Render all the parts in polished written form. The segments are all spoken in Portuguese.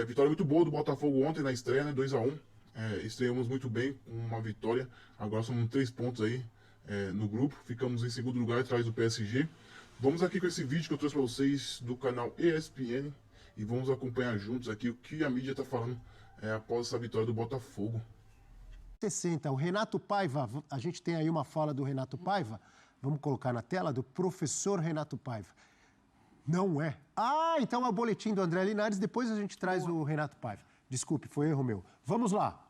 Vitória muito boa do Botafogo ontem na estreia, né? 2-1. Estreamos muito bem com uma vitória. Agora somos 3 pontos aí no grupo. Ficamos em segundo lugar atrás do PSG. Vamos aqui com esse vídeo que eu trouxe para vocês do canal ESPN e vamos acompanhar juntos aqui o que a mídia está falando após essa vitória do Botafogo. 60. O Renato Paiva, a gente tem aí uma fala do Renato Paiva, vamos colocar na tela, do professor Renato Paiva. Não é. Então é o boletim do André Linares, depois a gente traz o Renato Paiva. Desculpe, foi erro meu. Vamos lá.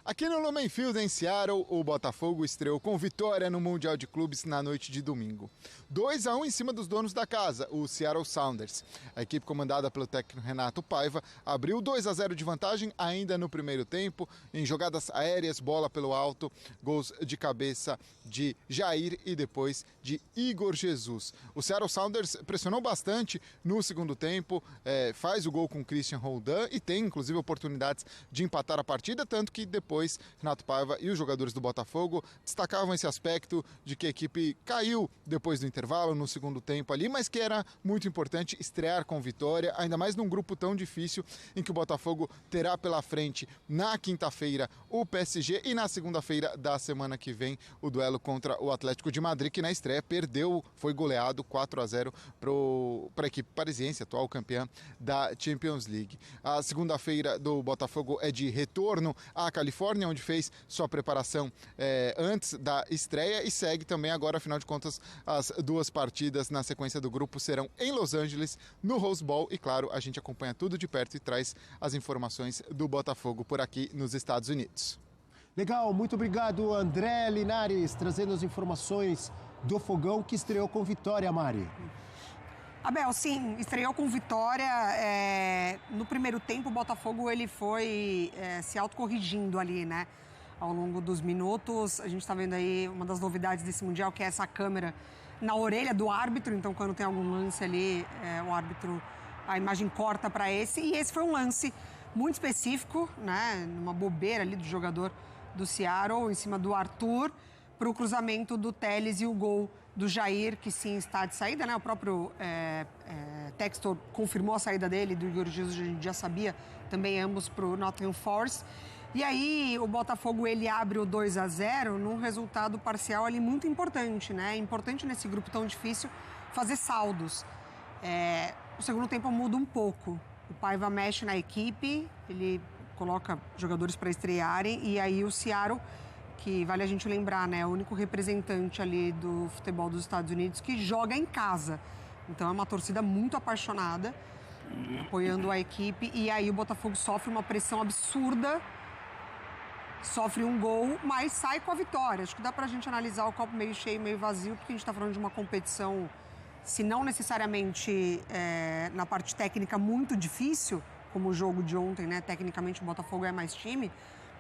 Aqui no Lumen Field, em Seattle, o Botafogo estreou com vitória no Mundial de Clubes na noite de domingo. 2-1 em cima dos donos da casa, o Seattle Sounders. A equipe comandada pelo técnico Renato Paiva abriu 2-0 de vantagem ainda no primeiro tempo, em jogadas aéreas, bola pelo alto, gols de cabeça de Jair e depois de Igor Jesus. O Seattle Sounders pressionou bastante no segundo tempo, faz o gol com Christian Roldan e tem inclusive oportunidades de empatar a partida, tanto que depois Renato Paiva e os jogadores do Botafogo destacavam esse aspecto de que a equipe caiu depois do intervalo, no segundo tempo ali, mas que era muito importante estrear com vitória, ainda mais num grupo tão difícil em que o Botafogo terá pela frente na quinta-feira o PSG e na segunda-feira da semana que vem o duelo contra o Atlético de Madrid, que na estreia perdeu, foi goleado 4-0 para a equipe parisiense, atual campeã da Champions League. A segunda-feira do Botafogo é de retorno à Califórnia, onde fez sua preparação antes da estreia e segue também agora, afinal de contas, as duas partidas na sequência do grupo serão em Los Angeles, no Rose Bowl, e claro, a gente acompanha tudo de perto e traz as informações do Botafogo por aqui nos Estados Unidos. Legal, muito obrigado, André Linares, trazendo as informações do Fogão, que estreou com vitória, Mari. Abel, sim, estreou com vitória. No primeiro tempo, o Botafogo ele foi se autocorrigindo ali, né? Ao longo dos minutos. A gente está vendo aí uma das novidades desse Mundial, que é essa câmera na orelha do árbitro. Então, quando tem algum lance ali, o árbitro, a imagem corta para esse. E esse foi um lance muito específico, né? Uma bobeira ali do jogador do Seattle, em cima do Arthur, para o cruzamento do Telles e o gol do Jair, que sim está de saída, né? O próprio Textor confirmou a saída dele, do Igor Jesus, a gente já sabia, também ambos para o Nottingham Forest. E aí o Botafogo ele abre o 2-0 num resultado parcial ali muito importante, né? É importante nesse grupo tão difícil fazer saldos. O segundo tempo muda um pouco. O Paiva mexe na equipe, ele coloca jogadores para estrearem e aí o Seattle, que vale a gente lembrar, né, é o único representante ali do futebol dos Estados Unidos que joga em casa. Então é uma torcida muito apaixonada, apoiando a equipe. E aí o Botafogo sofre uma pressão absurda, sofre um gol, mas sai com a vitória. Acho que dá pra gente analisar o copo meio cheio, meio vazio, porque a gente tá falando de uma competição, se não necessariamente na parte técnica muito difícil, como o jogo de ontem, né, tecnicamente o Botafogo é mais time,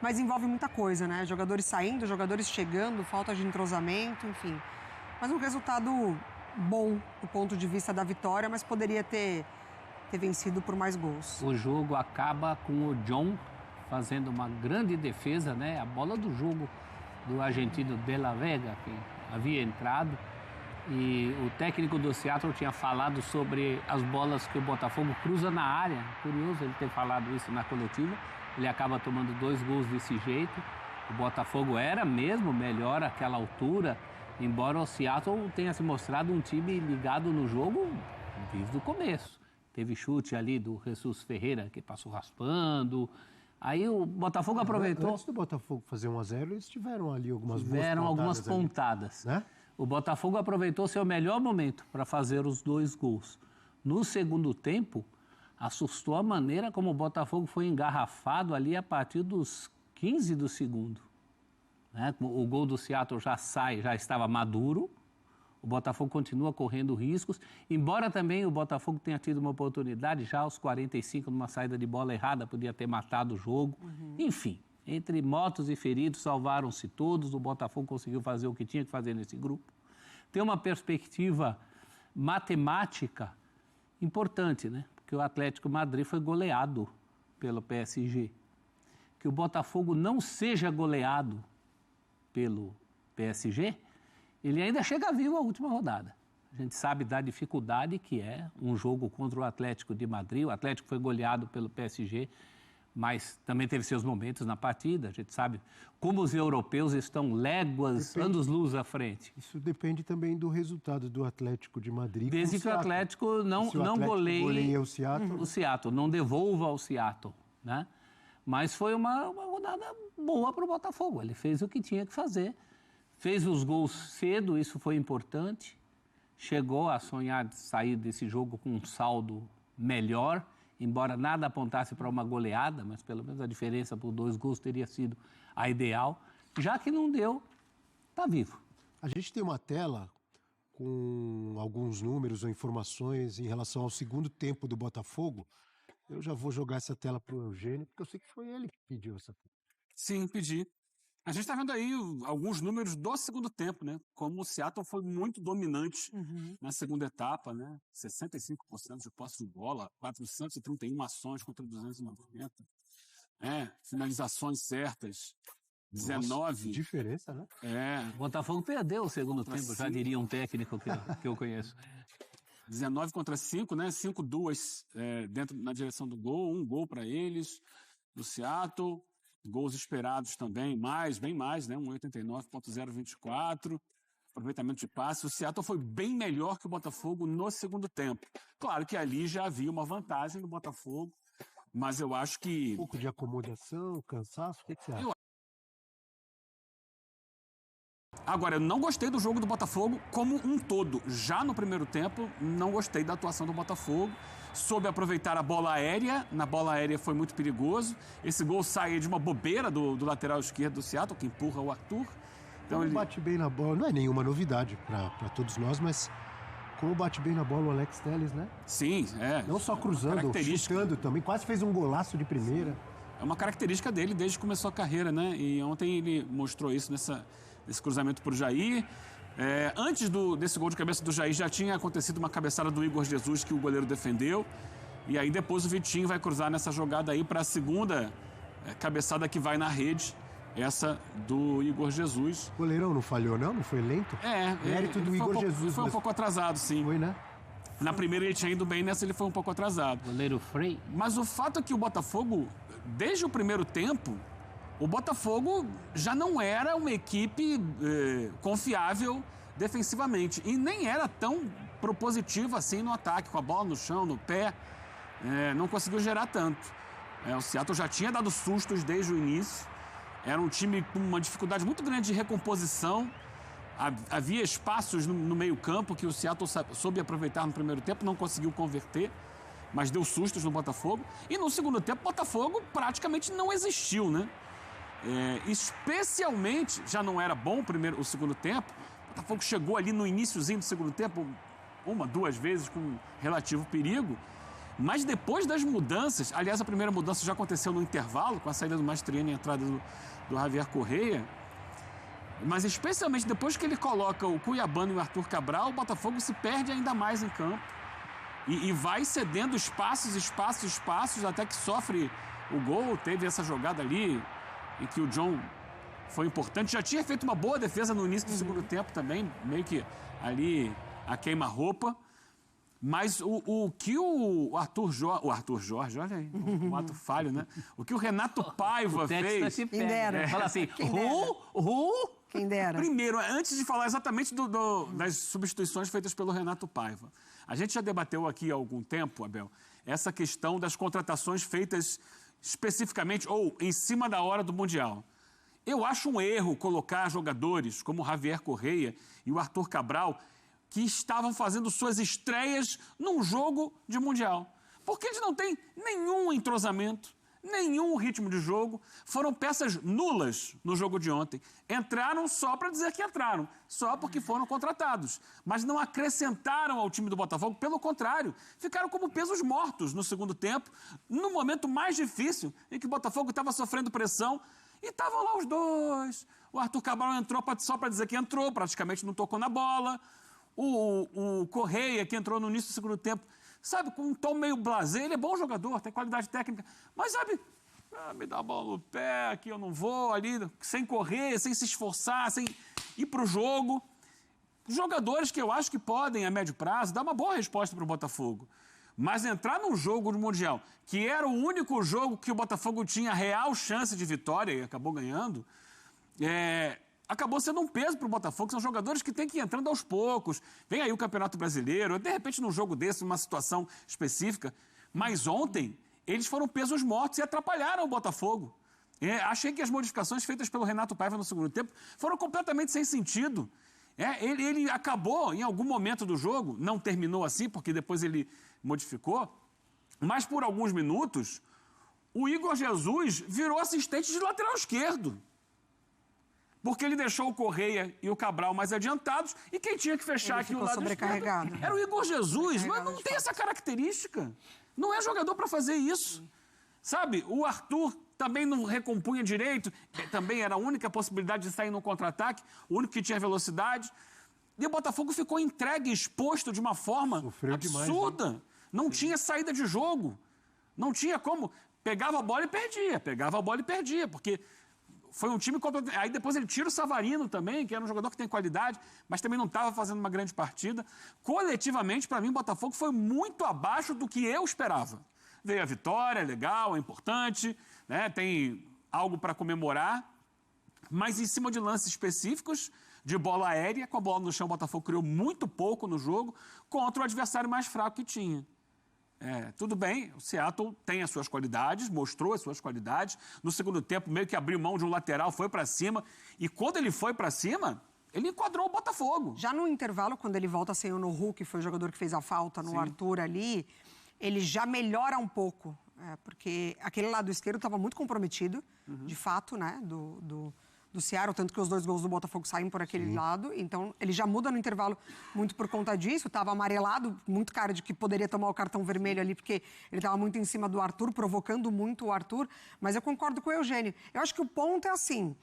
mas envolve muita coisa, né? Jogadores saindo, jogadores chegando, falta de entrosamento, enfim. Mas um resultado bom do ponto de vista da vitória, mas poderia ter vencido por mais gols. O jogo acaba com o John fazendo uma grande defesa, né? A bola do jogo do argentino De La Vega, que havia entrado. E o técnico do Seattle tinha falado sobre as bolas que o Botafogo cruza na área. Curioso ele ter falado isso na coletiva. Ele acaba tomando 2 gols desse jeito. O Botafogo era mesmo melhor àquela altura, embora o Seattle tenha se mostrado um time ligado no jogo desde o começo. Teve chute ali do Jesus Ferreira, que passou raspando. Aí o Botafogo aproveitou... Antes do Botafogo fazer 1-0, eles tiveram ali algumas pontadas. Né? O Botafogo aproveitou seu melhor momento para fazer os 2 gols. No segundo tempo, assustou a maneira como o Botafogo foi engarrafado ali a partir dos 15 do segundo. Né? O gol do Seattle já estava maduro, o Botafogo continua correndo riscos, embora também o Botafogo tenha tido uma oportunidade já aos 45, numa saída de bola errada, podia ter matado o jogo. Enfim, entre mortos e feridos, salvaram-se todos, o Botafogo conseguiu fazer o que tinha que fazer nesse grupo. Tem uma perspectiva matemática importante, né? Porque o Atlético Madrid foi goleado pelo PSG. Que o Botafogo não seja goleado pelo PSG, ele ainda chega vivo à última rodada. A gente sabe da dificuldade que é um jogo contra o Atlético de Madrid. O Atlético foi goleado pelo PSG, mas também teve seus momentos na partida. A gente sabe como os europeus estão léguas, anos-luz à frente. Isso depende também do resultado do Atlético de Madrid. Desde que o Atlético não goleie o Seattle, não devolva ao Seattle, né? Mas foi uma rodada boa para o Botafogo. Ele fez o que tinha que fazer. Fez os gols cedo, isso foi importante. Chegou a sonhar de sair desse jogo com um saldo melhor, embora nada apontasse para uma goleada, mas pelo menos a diferença por 2 gols teria sido a ideal. Já que não deu, está vivo. A gente tem uma tela com alguns números ou informações em relação ao segundo tempo do Botafogo. Eu já vou jogar essa tela para o Eugênio, porque eu sei que foi ele que pediu essa tela. Sim, pedi. A gente está vendo aí alguns números do segundo tempo, né? Como o Seattle foi muito dominante na segunda etapa, né? 65% de posse de bola, 431 ações contra 290. Finalizações certas, 19. Nossa, diferença, né? O Botafogo perdeu o segundo tempo, já diria um técnico que eu conheço. 19 contra 5, né? 5-2 na direção do gol, 1 gol para eles, do Seattle. Gols esperados também, bem mais, né? 1,89.024. Aproveitamento de passe. O Seattle foi bem melhor que o Botafogo no segundo tempo. Claro que ali já havia uma vantagem do Botafogo, mas eu acho que... Um pouco de acomodação, cansaço, o que você acha? Agora, eu não gostei do jogo do Botafogo como um todo. Já no primeiro tempo, não gostei da atuação do Botafogo. Soube aproveitar a bola aérea. Na bola aérea foi muito perigoso. Esse gol sai de uma bobeira do lateral esquerdo do Seattle, que empurra o Arthur. Então ele bate bem na bola. Não é nenhuma novidade para todos nós, mas como bate bem na bola o Alex Telles, né? Sim, Não só cruzando, chutando também. Quase fez um golaço de primeira. É uma característica dele desde que começou a carreira, né? E ontem ele mostrou isso nesse cruzamento por Jair. Antes desse gol de cabeça do Jair, já tinha acontecido uma cabeçada do Igor Jesus que o goleiro defendeu. E aí depois o Vitinho vai cruzar nessa jogada aí para a segunda cabeçada que vai na rede. Essa do Igor Jesus. O goleirão não falhou, não? Não foi lento? Mérito do Igor Jesus. Foi um pouco atrasado, sim. Foi, né? Na primeira ele tinha ido bem, nessa ele foi um pouco atrasado. Goleiro Frei. Mas o fato é que o Botafogo, desde o primeiro tempo, o Botafogo já não era uma equipe confiável defensivamente. E nem era tão propositiva assim no ataque, com a bola no chão, no pé. Não conseguiu gerar tanto. O Seattle já tinha dado sustos desde o início. Era um time com uma dificuldade muito grande de recomposição. Havia espaços no meio-campo que o Seattle soube aproveitar no primeiro tempo, não conseguiu converter, mas deu sustos no Botafogo. E no segundo tempo, o Botafogo praticamente não existiu, né? Especialmente, já não era bom o segundo tempo. O Botafogo chegou ali no iniciozinho do segundo tempo, 1, 2 vezes com relativo perigo. Mas depois das mudanças, aliás, a primeira mudança já aconteceu no intervalo, com a saída do Mastriani e a entrada do Javier Correia. Mas especialmente depois que ele coloca o Cuiabano e o Arthur Cabral, o Botafogo se perde ainda mais em campo. E vai cedendo espaços, até que sofre o gol. Teve essa jogada ali, em que o John foi importante. Já tinha feito uma boa defesa no início do segundo tempo também, meio que ali a queima-roupa. Mas o que o Arthur Jorge, olha aí, um ato falho, né? O que o Renato Paiva fez... Quem dera. Fala assim, Quem dera. Primeiro, antes de falar exatamente das substituições feitas pelo Renato Paiva, a gente já debateu aqui há algum tempo, Abel, essa questão das contratações feitas especificamente ou em cima da hora do Mundial. Eu acho um erro colocar jogadores como o Javier Correia e o Arthur Cabral que estavam fazendo suas estreias num jogo de Mundial. Porque eles não têm nenhum entrosamento, nenhum ritmo de jogo, foram peças nulas no jogo de ontem. Entraram só para dizer que entraram, só porque foram contratados. Mas não acrescentaram ao time do Botafogo, pelo contrário, ficaram como pesos mortos no segundo tempo, no momento mais difícil, em que o Botafogo estava sofrendo pressão, e estavam lá os dois. O Arthur Cabral entrou só para dizer que entrou, praticamente não tocou na bola. O Correia, que entrou no início do segundo tempo, sabe, com um tom meio blasé, ele é bom jogador, tem qualidade técnica, mas sabe, me dá a bola no pé, aqui eu não vou, ali, sem correr, sem se esforçar, sem ir para o jogo. jogadores que eu acho que podem, a médio prazo, dar uma boa resposta para o Botafogo. Mas entrar num jogo do Mundial, que era o único jogo que o Botafogo tinha real chance de vitória e acabou ganhando, acabou sendo um peso para o Botafogo. São jogadores que têm que ir entrando aos poucos. Vem aí o Campeonato Brasileiro, de repente num jogo desse, numa situação específica. Mas ontem, eles foram pesos mortos e atrapalharam o Botafogo. Achei que as modificações feitas pelo Renato Paiva no segundo tempo foram completamente sem sentido. Ele acabou em algum momento do jogo, não terminou assim, porque depois ele modificou, mas por alguns minutos, o Igor Jesus virou assistente de lateral esquerdo. Porque ele deixou o Correia e o Cabral mais adiantados e quem tinha que fechar aqui o lado sobrecarregado. esquerdo era o Igor Jesus, mas não tem essa característica. Não é jogador para fazer isso. Sabe, o Arthur também não recompunha direito, também era a única possibilidade de sair no contra-ataque, o único que tinha velocidade. E o Botafogo ficou entregue, exposto de uma forma absurda. Demais, não tinha saída de jogo. Não tinha como. Pegava a bola e perdia, porque foi um time completamente... Aí depois ele tira o Savarino também, que era um jogador que tem qualidade, mas também não estava fazendo uma grande partida. Coletivamente, para mim, o Botafogo foi muito abaixo do que eu esperava. Veio a vitória, legal, é importante, né? Tem algo para comemorar, mas em cima de lances específicos, de bola aérea, com a bola no chão, o Botafogo criou muito pouco no jogo contra o adversário mais fraco que tinha. Tudo bem, o Seattle tem as suas qualidades, mostrou as suas qualidades. No segundo tempo, meio que abriu mão de um lateral, foi para cima. E quando ele foi para cima, ele enquadrou o Botafogo. Já no intervalo, quando ele volta sem o Nohu, que foi o jogador que fez a falta no Arthur ali, ele já melhora um pouco. Porque aquele lado esquerdo estava muito comprometido, de fato, né, do Seattle, tanto que os 2 gols do Botafogo saem por aquele lado. Então, ele já muda no intervalo muito por conta disso. Estava amarelado, muito cara de que poderia tomar o cartão vermelho ali, porque ele estava muito em cima do Arthur, provocando muito o Arthur. Mas eu concordo com o Eugênio. Eu acho que o ponto é assim,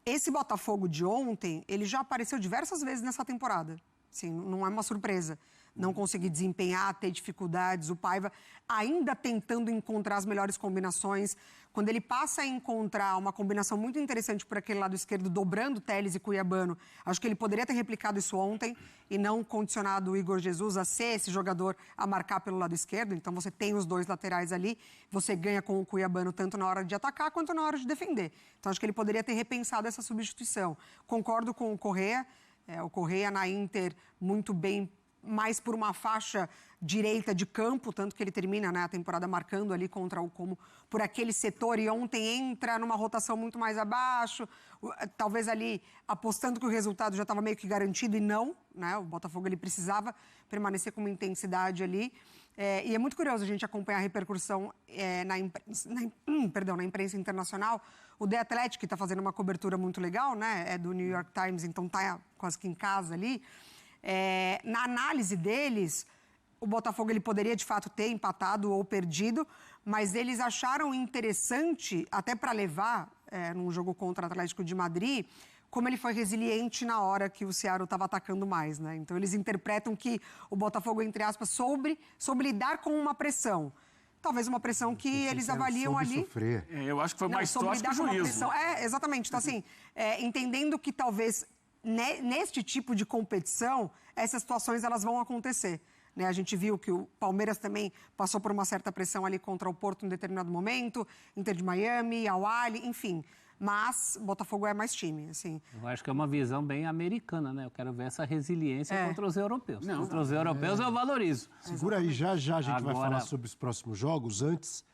esse Botafogo de ontem, ele já apareceu diversas vezes nessa temporada. Assim, não é uma surpresa. Não conseguir desempenhar, ter dificuldades. O Paiva ainda tentando encontrar as melhores combinações. Quando ele passa a encontrar uma combinação muito interessante por aquele lado esquerdo, dobrando Telles e Cuiabano, acho que ele poderia ter replicado isso ontem e não condicionado o Igor Jesus a ser esse jogador a marcar pelo lado esquerdo. Então você tem os 2 laterais ali, você ganha com o Cuiabano tanto na hora de atacar quanto na hora de defender. Então acho que ele poderia ter repensado essa substituição. Concordo com o Correia. O Correia na Inter muito bem, mais por uma faixa direita de campo, tanto que ele termina, né, a temporada marcando ali contra o Como por aquele setor e ontem entra numa rotação muito mais abaixo, talvez ali apostando que o resultado já estava meio que garantido e não, né, o Botafogo ele precisava permanecer com uma intensidade ali. E é muito curioso a gente acompanhar a repercussão na imprensa internacional. O The Athletic está fazendo uma cobertura muito legal, né, é do New York Times, então está quase que em casa ali. Na análise deles, o Botafogo ele poderia de fato ter empatado ou perdido, mas eles acharam interessante, até para levar num jogo contra o Atlético de Madrid, como ele foi resiliente na hora que o Seattle estava atacando mais, né? Então eles interpretam que o Botafogo, entre aspas, soube lidar com uma pressão. Talvez uma pressão que eles avaliam ali. Sofrer. Eu acho que foi mais sorte que juízo. Exatamente. Então, assim, entendendo que talvez neste tipo de competição, essas situações elas vão acontecer. Né? A gente viu que o Palmeiras também passou por uma certa pressão ali contra o Porto em determinado momento, Inter de Miami, Al-Ahly, enfim. Mas Botafogo é mais time, assim. Eu acho que é uma visão bem americana, né? Eu quero ver essa resiliência contra os europeus. Contra os europeus eu valorizo. Segura aí, já a gente vai falar sobre os próximos jogos. Antes,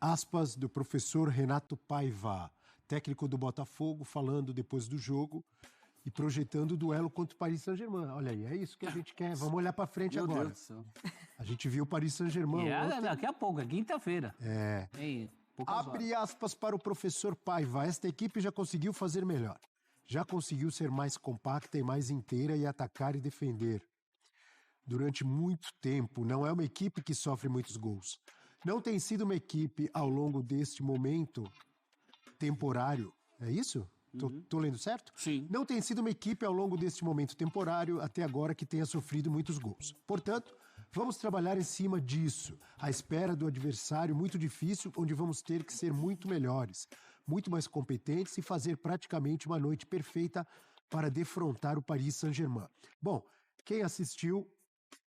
aspas do professor Renato Paiva, técnico do Botafogo, falando depois do jogo e projetando o duelo contra o Paris Saint-Germain. Olha aí, é isso que a gente quer. Vamos olhar para frente agora. Meu Deus do céu. A gente viu o Paris Saint-Germain ontem. Daqui a pouco, é quinta-feira. Abre aspas para o professor Paiva. Esta equipe já conseguiu fazer melhor. Já conseguiu ser mais compacta e mais inteira e atacar e defender. Durante muito tempo, não é uma equipe que sofre muitos gols. Não tem sido uma equipe ao longo deste momento temporário. É isso? Tô lendo certo? Sim. Não tem sido uma equipe ao longo deste momento temporário até agora que tenha sofrido muitos gols. Portanto, vamos trabalhar em cima disso, à espera do adversário muito difícil, onde vamos ter que ser muito melhores, muito mais competentes e fazer praticamente uma noite perfeita para defrontar o Paris Saint-Germain. Bom, quem assistiu,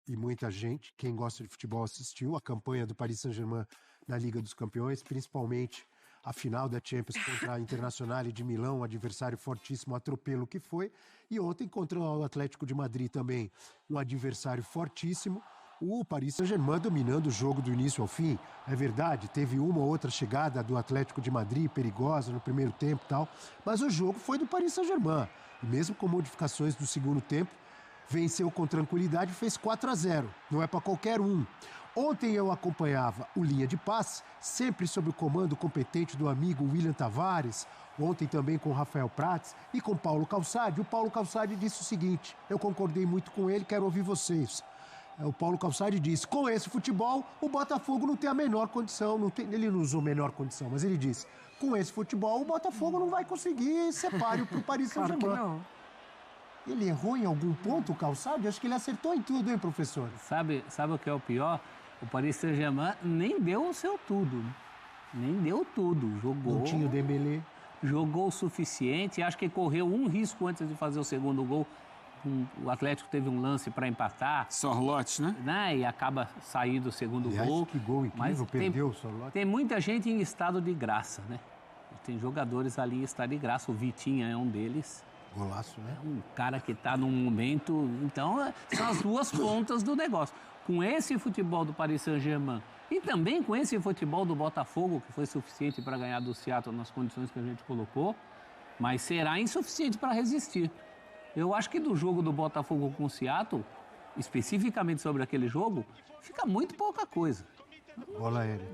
e muita gente, quem gosta de futebol assistiu, a campanha do Paris Saint-Germain na Liga dos Campeões, principalmente a final da Champions contra a Internazionale de Milão, um adversário fortíssimo, atropelo que foi, e ontem contra o Atlético de Madrid também, um adversário fortíssimo, o Paris Saint-Germain dominando o jogo do início ao fim. É verdade, teve uma ou outra chegada do Atlético de Madrid, perigosa no primeiro tempo e tal, mas o jogo foi do Paris Saint-Germain. E mesmo com modificações do segundo tempo, venceu com tranquilidade e fez 4-0. Não é para qualquer um. Ontem eu acompanhava o Linha de Passe, sempre sob o comando competente do amigo William Tavares, ontem também com o Rafael Prats e com Paulo Calçade. O Paulo Calçade disse o seguinte, eu concordei muito com ele, quero ouvir vocês. O Paulo Calçade disse, com esse futebol, o Botafogo não tem a menor condição, ele não usou menor condição, mas ele disse, com esse futebol, o Botafogo não vai conseguir ser páreo para o Paris Saint-Germain. Claro que não. Ele errou em algum ponto, o Calçade? Acho que ele acertou em tudo, hein, professor? Sabe o que é o pior? O Paris Saint-Germain nem deu o seu tudo. Né? Nem deu tudo. Jogou. Não tinha o Dembélé. Jogou o suficiente. Acho que correu um risco antes de fazer o segundo gol. O Atlético teve um lance para empatar. Sorlote, né? E acaba saindo o segundo Aliás, gol. que gol incrível, Mas perdeu o Sorlote. Tem muita gente em estado de graça, né? Tem jogadores ali em estado de graça. O Vitinha é um deles. Golaço, né? Um cara que está num momento... Então, são as duas pontas do negócio. Com esse futebol do Paris Saint-Germain e também com esse futebol do Botafogo, que foi suficiente para ganhar do Seattle nas condições que a gente colocou, mas será insuficiente para resistir. Eu acho que do jogo do Botafogo com o Seattle, especificamente sobre aquele jogo, fica muito pouca coisa. Bola aérea.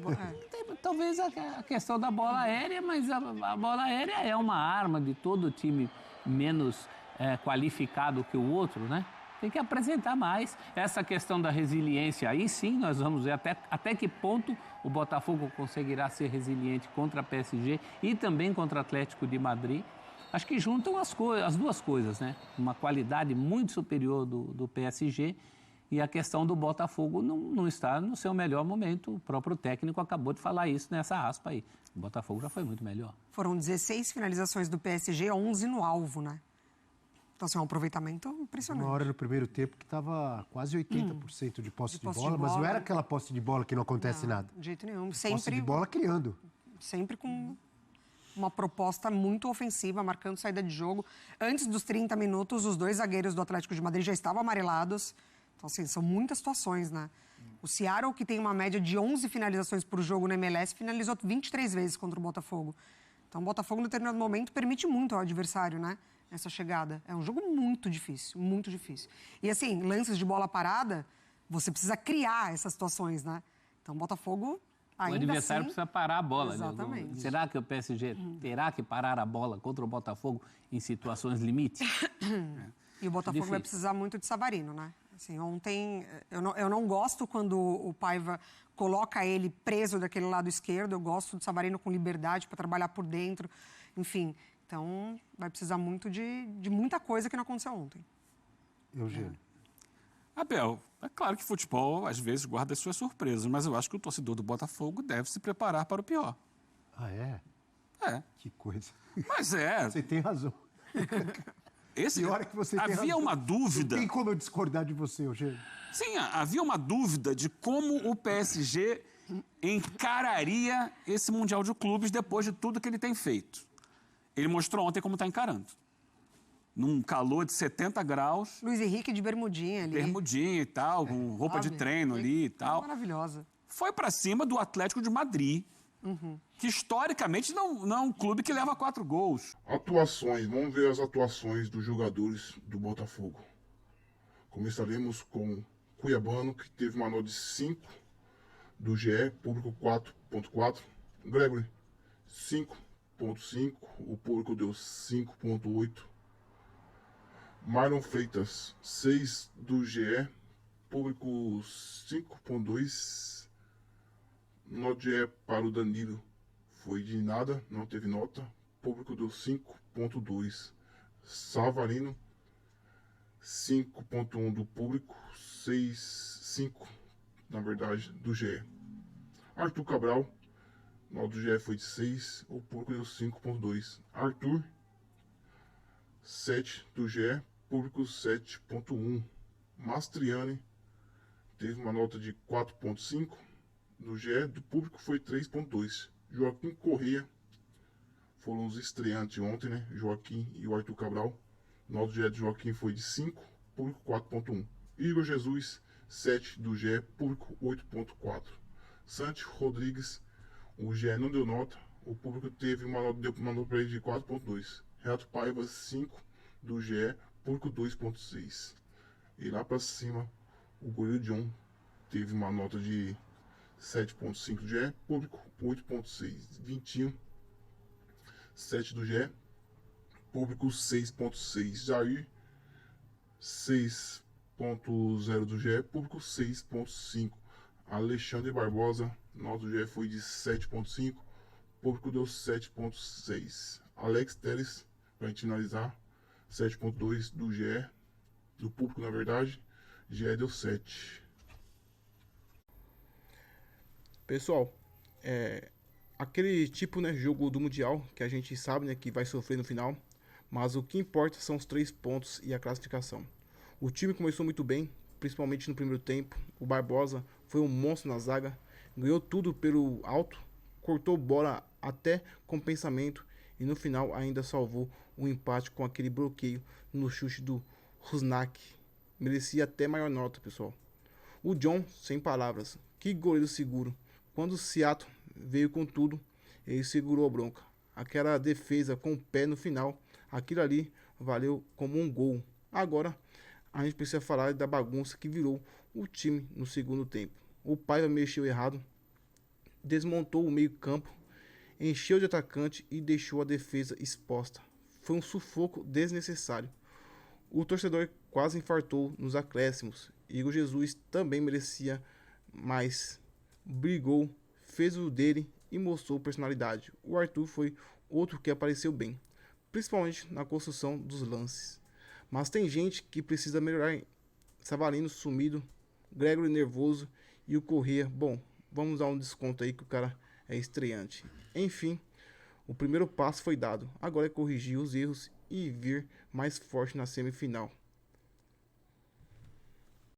Talvez a questão da bola aérea, mas a bola aérea é uma arma de todo time menos qualificado que o outro, né? Tem que apresentar mais. Essa questão da resiliência aí, sim, nós vamos ver até que ponto o Botafogo conseguirá ser resiliente contra a PSG e também contra o Atlético de Madrid. Acho que juntam as duas coisas, né? Uma qualidade muito superior do PSG e a questão do Botafogo não está no seu melhor momento. O próprio técnico acabou de falar isso nessa aspa aí. O Botafogo já foi muito melhor. Foram 16 finalizações do PSG, 11 no alvo, né? Então, assim, é um aproveitamento impressionante. Uma hora no primeiro tempo que estava quase 80% de posse de bola, mas não bola. era aquela posse de bola que não acontece nada. De jeito nenhum. Posse de bola criando. Sempre com uma proposta muito ofensiva, marcando saída de jogo. Antes dos 30 minutos, os dois zagueiros do Atlético de Madrid já estavam amarelados. Então, assim, são muitas situações, né? O Seattle, que tem uma média de 11 finalizações por jogo na MLS, finalizou 23 vezes contra o Botafogo. Então, o Botafogo, no determinado momento, permite muito ao adversário, né? Essa chegada. É um jogo muito difícil, muito difícil. E, assim, lances de bola parada, você precisa criar essas situações, né? Então, o Botafogo, ainda o adversário assim... precisa parar a bola. Exatamente. Né? Será que o PSG terá que parar a bola contra o Botafogo em situações limite? E o Botafogo vai precisar muito de Savarino, né? Assim, ontem, eu não gosto quando o Paiva coloca ele preso daquele lado esquerdo. Eu gosto de Savarino com liberdade para trabalhar por dentro. Enfim, então vai precisar muito de muita coisa que não aconteceu ontem. Eugênio. Abel, é claro que futebol às vezes guarda as suas surpresas, mas eu acho que o torcedor do Botafogo deve se preparar para o pior. Ah, é? É. Que coisa. Mas é. Você tem razão. Pior é que você tem havia razão. uma dúvida. Não tem como eu discordar de você, Eugênio. Sim, havia uma dúvida de como o PSG encararia esse Mundial de Clubes depois de tudo que ele tem feito. Ele mostrou ontem como está encarando. Num calor de 70 graus. Luiz Henrique de bermudinha ali. Bermudinha e tal, com roupa de treino ali e tal. Maravilhosa. Foi para cima do Atlético de Madrid, que historicamente não é um clube que leva 4 gols. Atuações, vamos ver as atuações dos jogadores do Botafogo. Começaremos com Cuiabano, que teve uma nota de 5 do GE, público 4.4. Gregory, 5.5, o público deu 5.8. Marlon Freitas, 6 do GE, público 5.2. Nota GE para o Danilo foi de nada, não teve nota. Público deu 5.2. Savarino, 5.1 do público, 5 na verdade do GE. Arthur Cabral, nota do GE foi de 6, o público deu 5.2. Arthur, 7 do GE, público 7.1. Mastriani teve uma nota de 4.5. Do GE, do público foi 3.2. Joaquim Corrêa foram os estreantes ontem, né? Joaquim e o Arthur Cabral. Nota do GE de Joaquim foi de 5, público 4.1. Igor Jesus, 7 do GE, público 8.4. Santi Rodrigues, o GE não deu nota, o público teve uma nota, deu uma nota para ele de 4.2. Renato Paiva, 5 do GE, público 2.6. E lá para cima, o goleiro John teve uma nota de 7.5 do GE, público 8.6. Vintinho, 7 do GE, público 6.6. Jair, 6.0 do GE, público 6.5. Alexandre Barbosa, nota do GE foi de 7.5, público deu 7.6. Alex Telles, para a gente finalizar, 7.2 do GE, do público na verdade, GE deu 7. Pessoal, aquele tipo, né, jogo do Mundial que a gente sabe, né, que vai sofrer no final, mas o que importa são os 3 pontos e a classificação. O time começou muito bem, principalmente no primeiro tempo. O Barbosa foi um monstro na zaga, ganhou tudo pelo alto, cortou bola até com pensamento e no final ainda salvou um empate com aquele bloqueio no chute do Rusnak. Merecia até maior nota, pessoal. O John, sem palavras, que goleiro seguro. Quando o Seattle veio com tudo, ele segurou a bronca. Aquela defesa com o pé no final, aquilo ali valeu como um gol. Agora, a gente precisa falar da bagunça que virou o time no segundo tempo. O Paiva mexeu errado, desmontou o meio campo, encheu de atacante e deixou a defesa exposta. Foi um sufoco desnecessário. O torcedor quase infartou nos acréscimos. Igor Jesus também merecia mais. Brigou, fez o dele e mostrou personalidade. O Arthur foi outro que apareceu bem, principalmente na construção dos lances. Mas tem gente que precisa melhorar. Savarino sumido, Gregory nervoso e o Corrêa. Bom, vamos dar um desconto aí que o cara é estreante. Enfim, o primeiro passo foi dado. Agora é corrigir os erros e vir mais forte na semifinal.